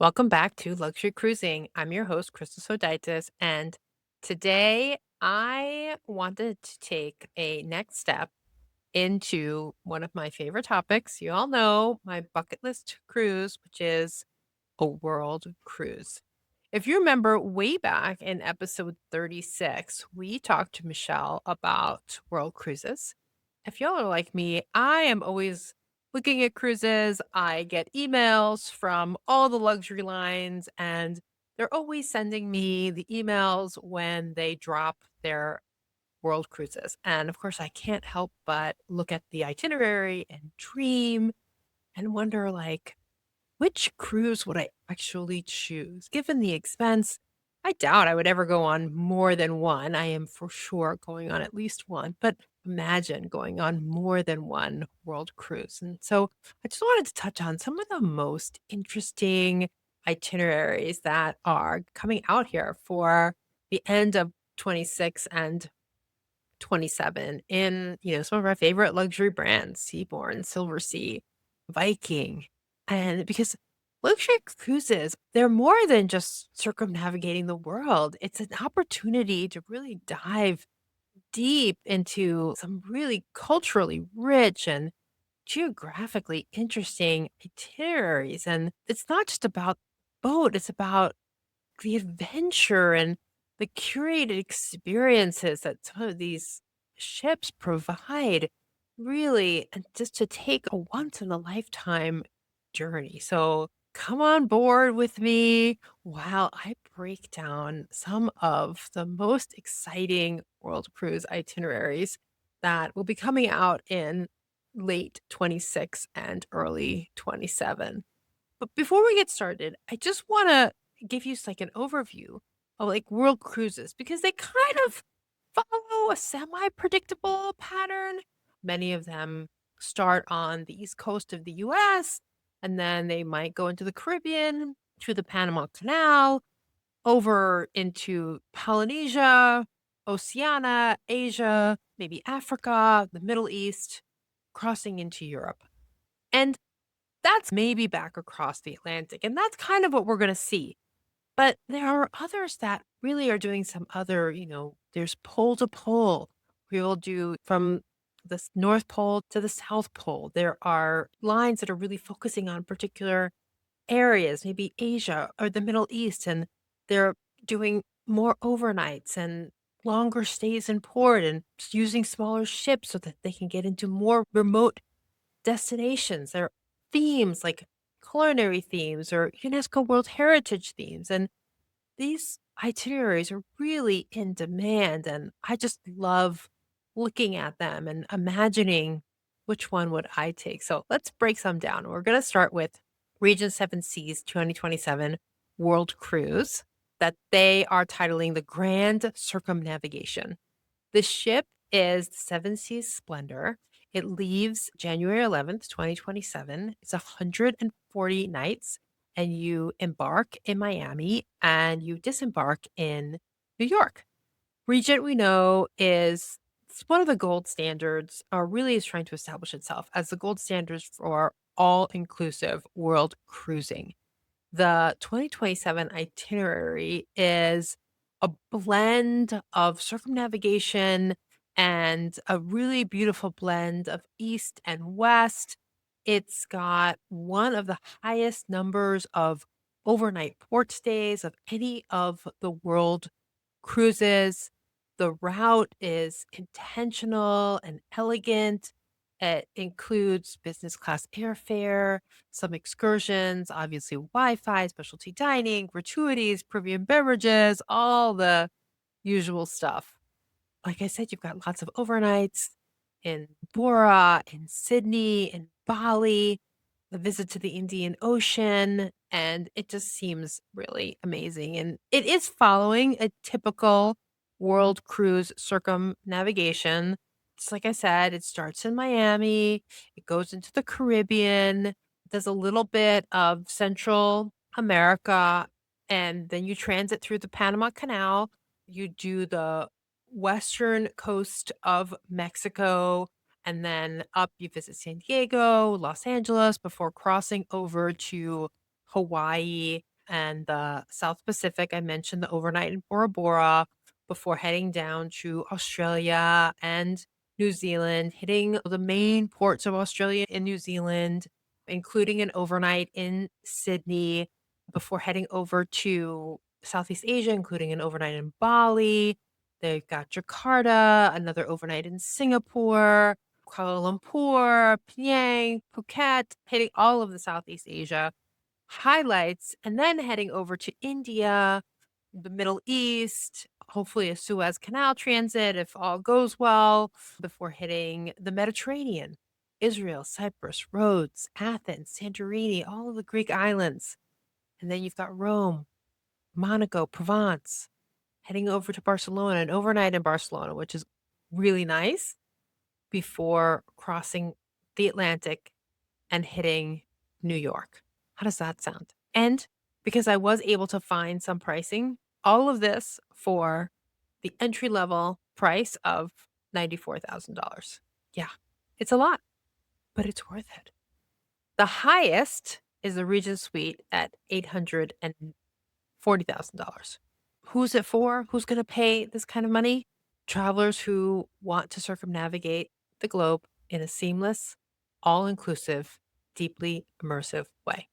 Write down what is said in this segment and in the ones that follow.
Welcome back to Luxury Cruising. I'm your host, Krystal Sodaitis, and today I wanted to take a next step into one of my favorite topics. You all know my bucket list cruise, which is a world cruise. If you remember way back in episode 36, we talked to Michelle about world cruises. If y'all are like me, I am always looking at cruises. I get emails from all the luxury lines, and they're always sending me the emails when they drop their world cruises. And of course, I can't help but look at the itinerary and dream and wonder, like, which cruise would I actually choose? Given the expense, I doubt I would ever go on more than one. I am for sure going on at least one, but imagine going on more than one world cruise. And so I just wanted to touch on some of the most interesting itineraries that are coming out here for the end of 26 and 27 in, some of our favorite luxury brands, Seabourn, Silversea, Viking. And because luxury cruises, they're more than just circumnavigating the world. It's an opportunity to really dive deep into some really culturally rich and geographically interesting itineraries. And it's not just about boat, it's about the adventure and the curated experiences that some of these ships provide, really, and just to take a once in a lifetime journey. So come on board with me while I break down some of the most exciting world cruise itineraries that will be coming out in late 26 and early 27. But before we get started, I just want to give you like an overview of like world cruises because they kind of follow a semi predictable pattern. Many of them start on the east coast of the US and then they might go into the Caribbean, to the Panama Canal, over into Polynesia, Oceania, Asia, maybe Africa, the Middle East, crossing into Europe. And that's maybe back across the Atlantic, and that's kind of what we're gonna see. But there are others that really are doing some other, there's pole to pole. We'll do from the North Pole to the South Pole. There are lines that are really focusing on particular areas, maybe Asia or the Middle East, and they're doing more overnights and longer stays in port and just using smaller ships so that they can get into more remote destinations. There are themes like culinary themes or UNESCO World Heritage themes. And these itineraries are really in demand. And I just love looking at them and imagining which one would I take. So let's break some down. We're going to start with Regent Seven Seas 2027 World Cruise that they are titling the Grand Circumnavigation. The ship is the Seven Seas Splendor. It leaves January 11th, 2027. It's 140 nights, and you embark in Miami and you disembark in New York. Regent, we know, is it's one of the gold standards, or really is trying to establish itself as the gold standards for all inclusive world cruising. The 2027 itinerary is a blend of circumnavigation and a really beautiful blend of east and west. It's got one of the highest numbers of overnight port stays of any of the world cruises. The route is intentional and elegant. It includes business class airfare, some excursions, obviously Wi Fi, specialty dining, gratuities, premium beverages, all the usual stuff. Like I said, you've got lots of overnights in Bora, in Sydney, in Bali, a visit to the Indian Ocean, and it just seems really amazing. And it is following a typical world cruise circumnavigation. Just like I said, it starts in Miami, it goes into the Caribbean, does a little bit of Central America, and then you transit through the Panama Canal. You do the western coast of Mexico, and then up you visit San Diego, Los Angeles before crossing over to Hawaii. and the South Pacific. I mentioned the overnight in Bora Bora before heading down to Australia and New Zealand, hitting the main ports of Australia and New Zealand, including an overnight in Sydney before heading over to Southeast Asia, including an overnight in Bali. They've got Jakarta, another overnight in Singapore, Kuala Lumpur, Penang, Phuket, hitting all of the Southeast Asia highlights, and then heading over to India, the Middle East, hopefully a Suez Canal transit if all goes well, before hitting the Mediterranean, Israel, Cyprus, Rhodes, Athens, Santorini, all of the Greek islands. And then you've got Rome, Monaco, Provence, heading over to Barcelona, an overnight in Barcelona, which is really nice before crossing the Atlantic and hitting New York. How does that sound? And because I was able to find some pricing, all of this for the entry level price of $94,000. Yeah, it's a lot, but it's worth it. The highest is the Regent Suite at $840,000. Who's it for? Who's going to pay this kind of money? Travelers who want to circumnavigate the globe in a seamless, all inclusive, deeply immersive way.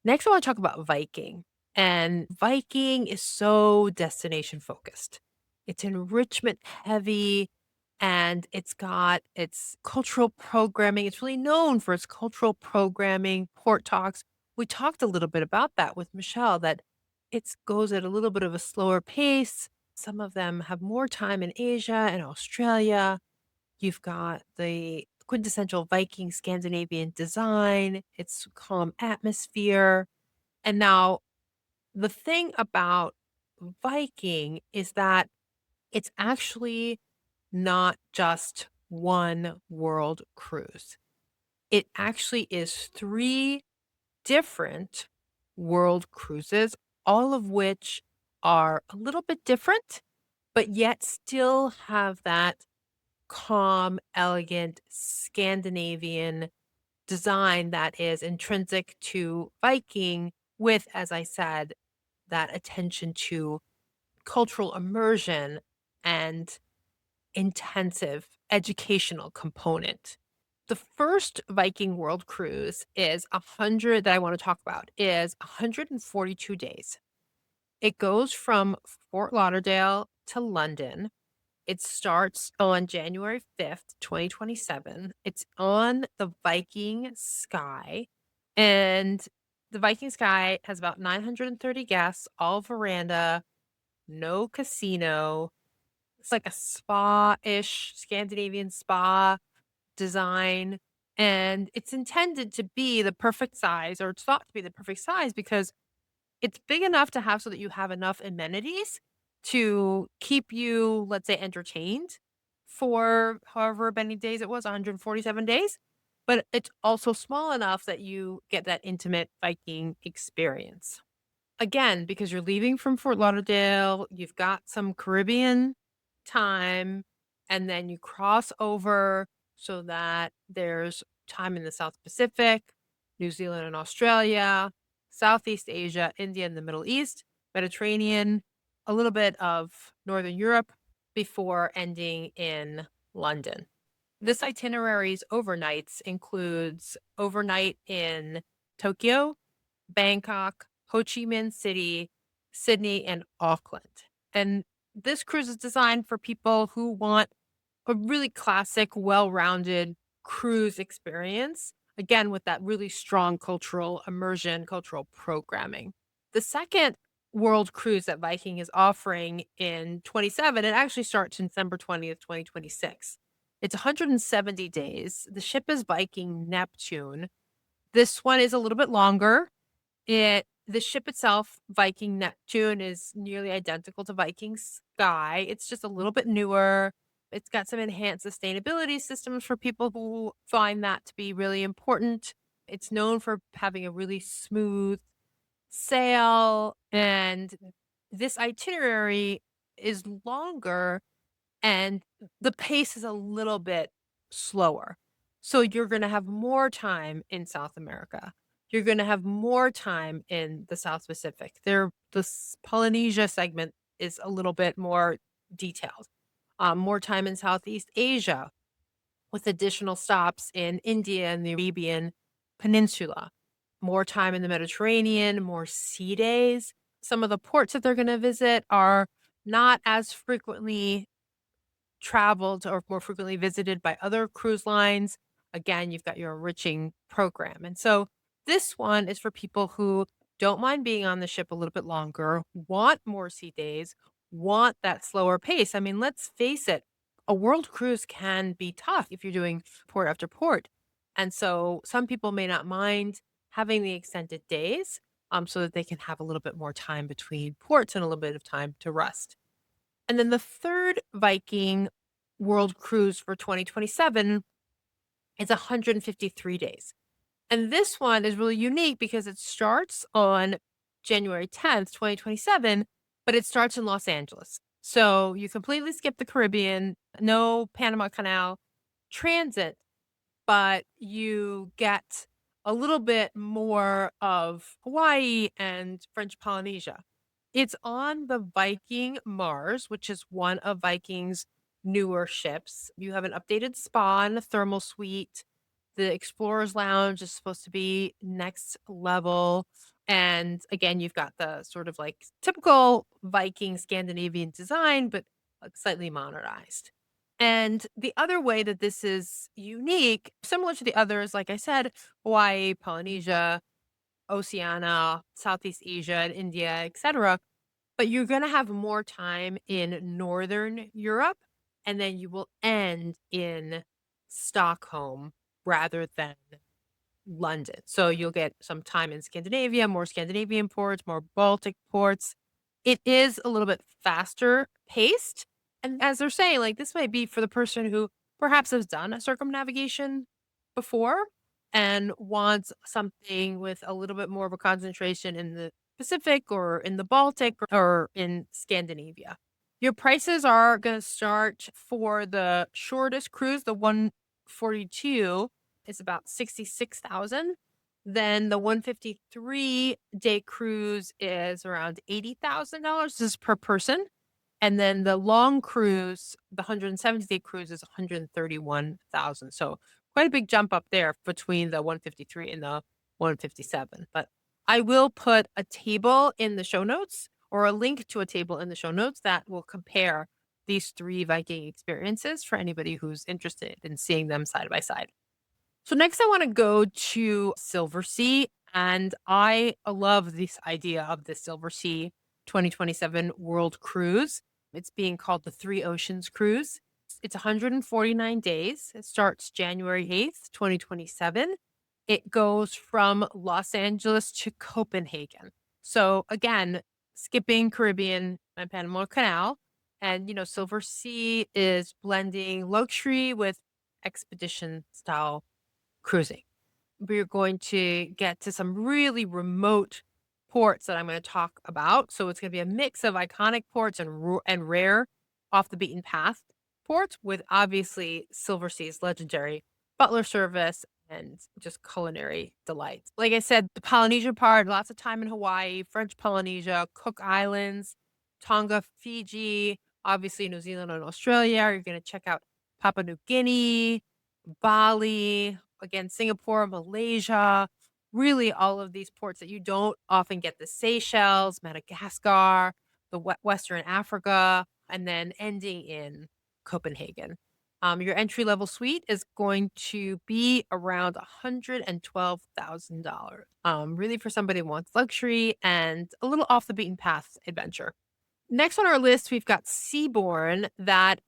Next, I want to talk about Viking. And Viking is so destination focused. It's enrichment heavy and it's got its cultural programming. It's really known for its cultural programming, port talks. We talked a little bit about that with Michelle, that it goes at a little bit of a slower pace. Some of them have more time in Asia and Australia. You've got the quintessential Viking Scandinavian design, its calm atmosphere. And now the thing about Viking is that it's actually not just one world cruise. It actually is three different world cruises, all of which are a little bit different, but yet still have that calm, elegant Scandinavian design that is intrinsic to Viking, with, as I said, that attention to cultural immersion and intensive educational component. The first Viking World Cruise is 100 that I want to talk about is 142 days. It goes from Fort Lauderdale to London. It starts on January 5th, 2027. It's on the Viking Sky, and the Viking Sky has about 930 guests, all veranda, no casino. It's like a spa-ish, Scandinavian spa design, and it's intended to be the perfect size, or it's thought to be the perfect size because it's big enough to have so that you have enough amenities to keep you, let's say, entertained for however many days it was, 147 days. But it's also small enough that you get that intimate Viking experience. Again, because you're leaving from Fort Lauderdale, you've got some Caribbean time, and then you cross over so that there's time in the South Pacific, New Zealand and Australia, Southeast Asia, India and the Middle East, Mediterranean, a little bit of Northern Europe before ending in London. This itinerary's overnights includes overnight in Tokyo, Bangkok, Ho Chi Minh City, Sydney, and Auckland. And this cruise is designed for people who want a really classic, well-rounded cruise experience, again, with that really strong cultural immersion, cultural programming. The second world cruise that Viking is offering in 27, it actually starts December 20th, 2026. It's 170 days. The ship is Viking Neptune. This one is a little bit longer. The ship itself, Viking Neptune, is nearly identical to Viking Sky. It's just a little bit newer. It's got some enhanced sustainability systems for people who find that to be really important. It's known for having a really smooth sail, and this itinerary is longer and the pace is a little bit slower. So you're going to have more time in South America. you're going to have more time in the South Pacific. Polynesia segment is a little bit more detailed. More time in Southeast Asia with additional stops in India and the Arabian Peninsula. More time in the Mediterranean, more sea days. Some of the ports that they're going to visit are not as frequently traveled or more frequently visited by other cruise lines. Again, you've got your enriching program. And so this one is for people who don't mind being on the ship a little bit longer, want more sea days, want that slower pace. I mean, let's face it, a world cruise can be tough if you're doing port after port. And so some people may not mind having the extended days so that they can have a little bit more time between ports and a little bit of time to rest. And then the third Viking world cruise for 2027 is 153 days. And this one is really unique because it starts on January 10th, 2027, but it starts in Los Angeles. So you completely skip the Caribbean, no Panama Canal transit, but you get a little bit more of Hawaii and French Polynesia. It's on the Viking Mars, which is one of Viking's newer ships. You have an updated spa and a thermal suite. The Explorer's Lounge is supposed to be next level. And again, you've got the sort of like typical Viking Scandinavian design, but slightly modernized. And the other way that this is unique, similar to the others, like I said, Hawaii, Polynesia, Oceania, Southeast Asia, and India, etc. But you're going to have more time in Northern Europe, and then you will end in Stockholm rather than London. So you'll get some time in Scandinavia, more Scandinavian ports, more Baltic ports. It is a little bit faster paced. And as they're saying, like this might be for the person who perhaps has done a circumnavigation before and wants something with a little bit more of a concentration in the Pacific or in the Baltic or in Scandinavia. Your prices are going to start for the shortest cruise, the 142 is about 66,000. Then the 153-day cruise is around $80,000. This is per person. And then the long cruise, the 170-day cruise is 131,000. So quite a big jump up there between the 153 and the 157. But I will put a table in the show notes or a link to a table in the show notes that will compare these three Viking experiences for anybody who's interested in seeing them side by side. So next I want to go to Silversea, and I love this idea of the Silversea 2027 World Cruise. It's being called the Three Oceans Cruise. It's 149 days. It starts January 8th, 2027. It goes from Los Angeles to Copenhagen. So again, skipping Caribbean and Panama Canal. And, Silversea is blending luxury with expedition style cruising. We're going to get to some really remote ports that I'm going to talk about. So it's going to be a mix of iconic ports and rare off the beaten path ports with obviously Silversea's legendary butler service and just culinary delights. Like I said, the Polynesia part, lots of time in Hawaii, French Polynesia, Cook Islands, Tonga, Fiji, obviously New Zealand and Australia. You're going to check out Papua New Guinea, Bali, again, Singapore, Malaysia, really all of these ports that you don't often get, the Seychelles, Madagascar, the Western Africa, and then ending in Copenhagen. Your entry level suite is going to be around $112,000. Really for somebody who wants luxury and a little off the beaten path adventure. Next on our list, we've got Seabourn.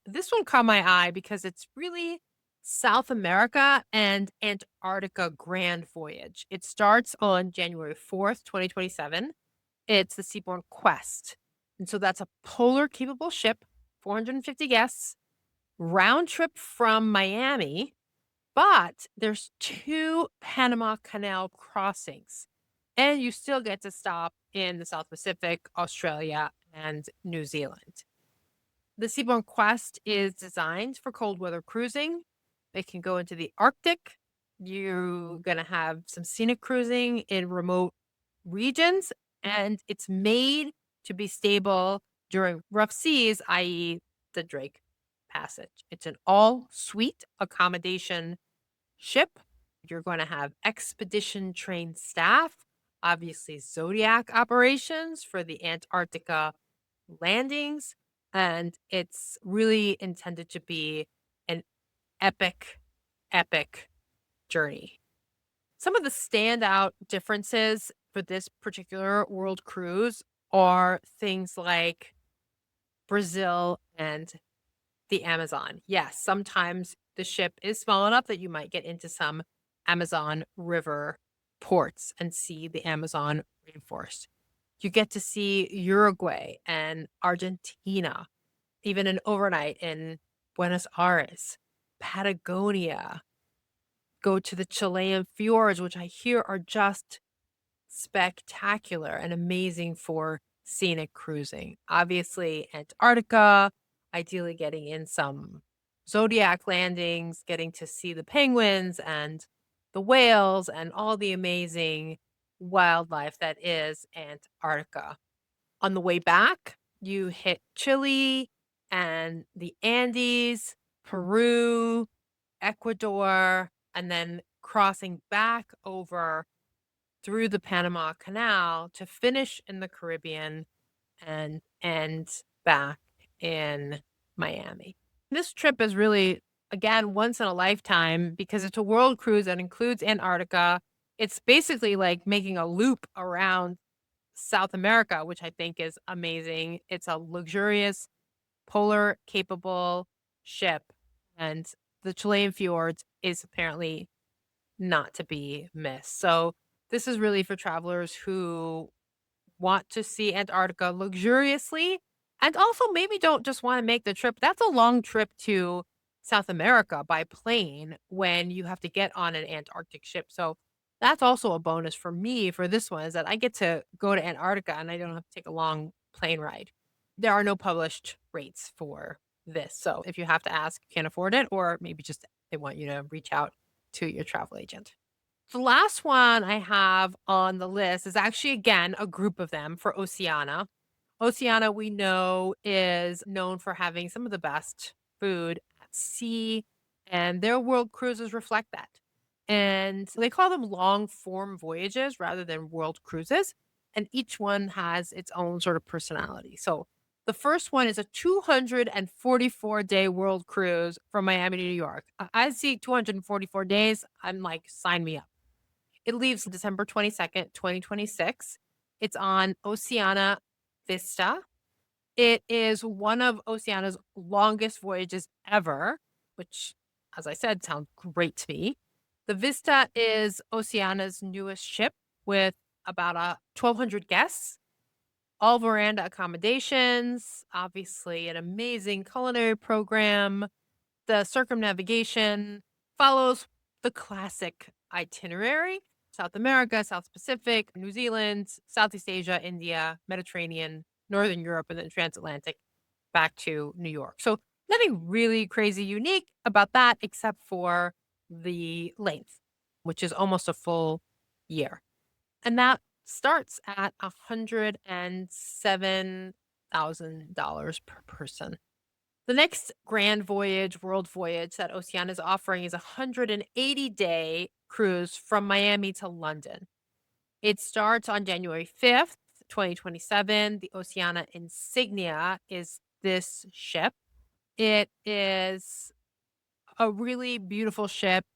This one caught my eye because it's really South America and Antarctica grand voyage. It starts on January 4th, 2027. It's the Seabourn Quest. And so that's a polar capable ship, 450 guests, round trip from Miami, but there's 2 Panama Canal crossings. And you still get to stop in the South Pacific, Australia, and New Zealand. The Seabourn Quest is designed for cold weather cruising. It can go into the Arctic, You're going to have some scenic cruising in remote regions, and it's made to be stable during rough seas, i.e., the Drake Passage. It's an all suite accommodation ship. You're going to have expedition trained staff, obviously, Zodiac operations for the Antarctica landings. And it's really intended to be an epic, epic journey. Some of the standout differences for this particular world cruise are things like Brazil and the Amazon. Yes, sometimes the ship is small enough that you might get into some Amazon River ports and see the Amazon rainforest. You get to see Uruguay and Argentina, even an overnight in Buenos Aires, Patagonia, go to the Chilean fjords, which I hear are just spectacular and amazing for scenic cruising. Obviously, Antarctica, ideally getting in some Zodiac landings, getting to see the penguins and the whales and all the amazing wildlife that is Antarctica. On the way back, you hit Chile and the Andes, Peru, Ecuador, and then crossing back over through the Panama Canal to finish in the Caribbean and end back in Miami. This trip is really, again, once in a lifetime because it's a world cruise that includes Antarctica. It's basically like making a loop around South America, which I think is amazing. It's a luxurious, polar capable ship, and the Chilean fjords is apparently not to be missed. So this is really for travelers who want to see Antarctica luxuriously and also maybe don't just want to make the trip. That's a long trip to South America by plane when you have to get on an Antarctic ship. So that's also a bonus for me for this one is that I get to go to Antarctica and I don't have to take a long plane ride. There are no published rates for this. So if you have to ask, you can't afford it, or maybe just they want you to reach out to your travel agent. The last one I have on the list is actually, again, a group of them for Oceania. Oceania, we know, is known for having some of the best food at sea, and their world cruises reflect that. And they call them long form voyages rather than world cruises, and each one has its own sort of personality. So the first one is a 244-day world cruise from Miami to New York. I see 244 days. I'm like, sign me up. It leaves December 22nd, 2026. It's on Oceania Vista. It is one of Oceania's longest voyages ever, which, as I said, sounds great to me. The Vista is Oceania's newest ship with about 1,200 guests, all veranda accommodations, obviously an amazing culinary program. The circumnavigation follows the classic itinerary: South America, South Pacific, New Zealand, Southeast Asia, India, Mediterranean, Northern Europe, and then transatlantic back to New York. So nothing really crazy unique about that except for the length, which is almost a full year. And that starts at $107,000 per person. The next grand voyage, world voyage that Oceania is offering is a 180-day cruise from Miami to London. It starts on January 5th, 2027. The Oceania Insignia is this ship. It is a really beautiful ship,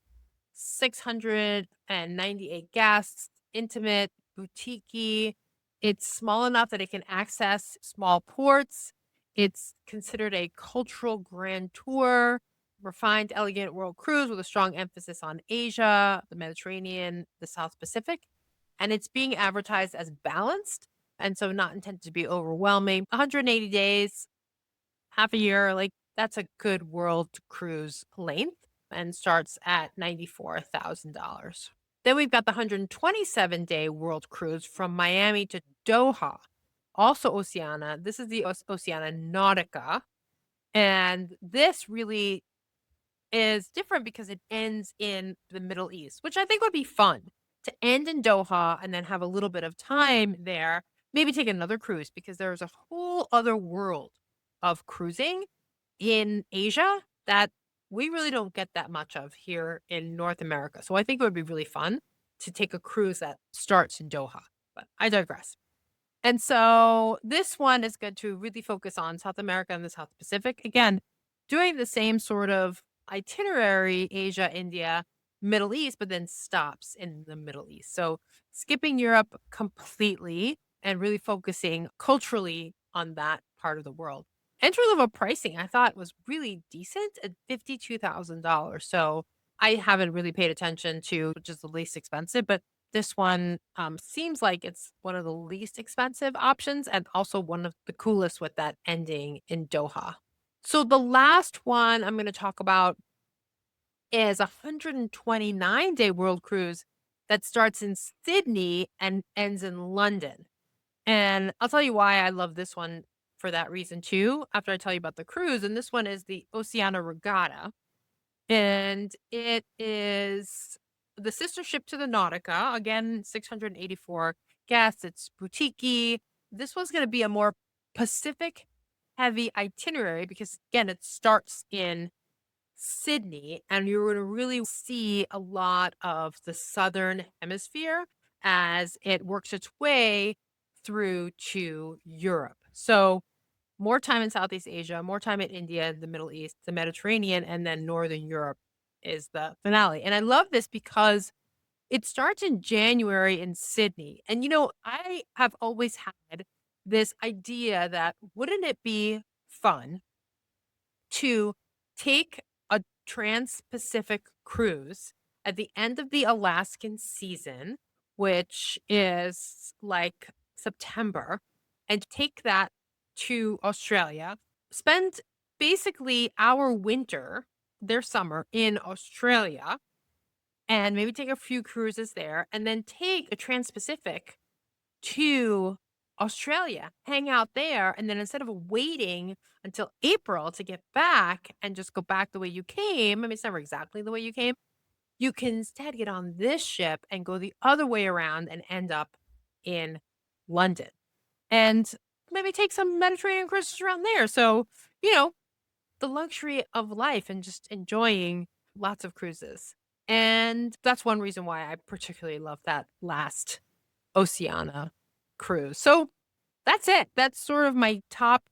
698 guests, intimate, boutique. It's small enough that it can access small ports. It's considered a cultural grand tour, refined, elegant world cruise with a strong emphasis on Asia, the Mediterranean, the South Pacific. And it's being advertised as balanced and so not intended to be overwhelming. 180 days, half a year, like that's a good world cruise length and starts at $94,000. Then we've got the 127-day world cruise from Miami to Doha, also Oceania. This is the Oceania Nautica. And this really is different because it ends in the Middle East, which I think would be fun to end in Doha and then have a little bit of time there, maybe take another cruise because there's a whole other world of cruising in Asia that we really don't get that much of here in North America. So I think it would be really fun to take a cruise that starts in Doha. But I digress. And so this one is good to really focus on South America and the South Pacific. Again, doing the same sort of itinerary, Asia, India, Middle East, but then stops in the Middle East. So skipping Europe completely and really focusing culturally on that part of the world. Entry level pricing I thought was really decent at $52,000. So I haven't really paid attention to which is the least expensive, but this one, seems like it's one of the least expensive options and also one of the coolest with that ending in Doha. So the last one I'm gonna talk about is a 129-day world cruise that starts in Sydney and ends in London. And I'll tell you why I love this one for that reason too, after I tell you about the cruise, and this one is the Oceania Regatta. And it is the sister ship to the Nautica. Again, 684 guests. It's boutique. This one's going to be a more Pacific heavy itinerary because, again, it starts in Sydney and you're going to really see a lot of the southern hemisphere as it works its way through to Europe. So, more time in Southeast Asia, more time in India, the Middle East, the Mediterranean, and then Northern Europe is the finale. And I love this because it starts in January in Sydney. And, I have always had this idea that wouldn't it be fun to take a trans-Pacific cruise at the end of the Alaskan season, which is like September, and take that to Australia, spend basically our winter, their summer in Australia, and maybe take a few cruises there, and then take a trans-Pacific to Australia, hang out there, and then instead of waiting until April to get back and just go back the way you came, I mean, it's never exactly the way you came, you can instead get on this ship and go the other way around and end up in London. And maybe take some Mediterranean cruises around there. So, you know, the luxury of life and just enjoying lots of cruises. And that's one reason why I particularly love that last Oceania cruise. So that's it. That's sort of my top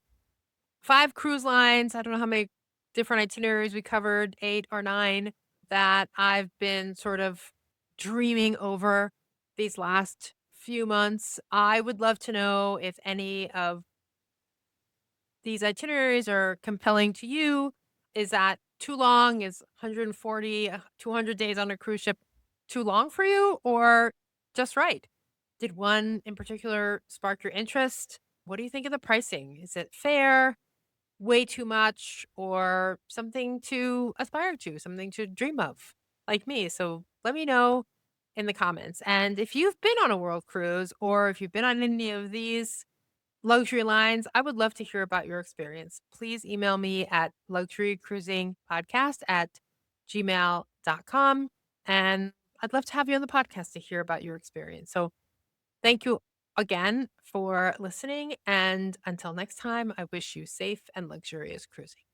5 cruise lines. I don't know how many different itineraries we covered, 8 or 9, that I've been sort of dreaming over these last few months. I would love to know if any of these itineraries are compelling to you. Is that too long? Is 140, 200 days on a cruise ship too long for you or just right? Did one in particular spark your interest? What do you think of the pricing? Is it fair? Way too much or something to aspire to, something to dream of, like me. So let me know in the comments. And if you've been on a world cruise or if you've been on any of these luxury lines, I would love to hear about your experience. Please email me at luxurycruisingpodcast@gmail.com. And I'd love to have you on the podcast to hear about your experience. So thank you again for listening. And until next time, I wish you safe and luxurious cruising.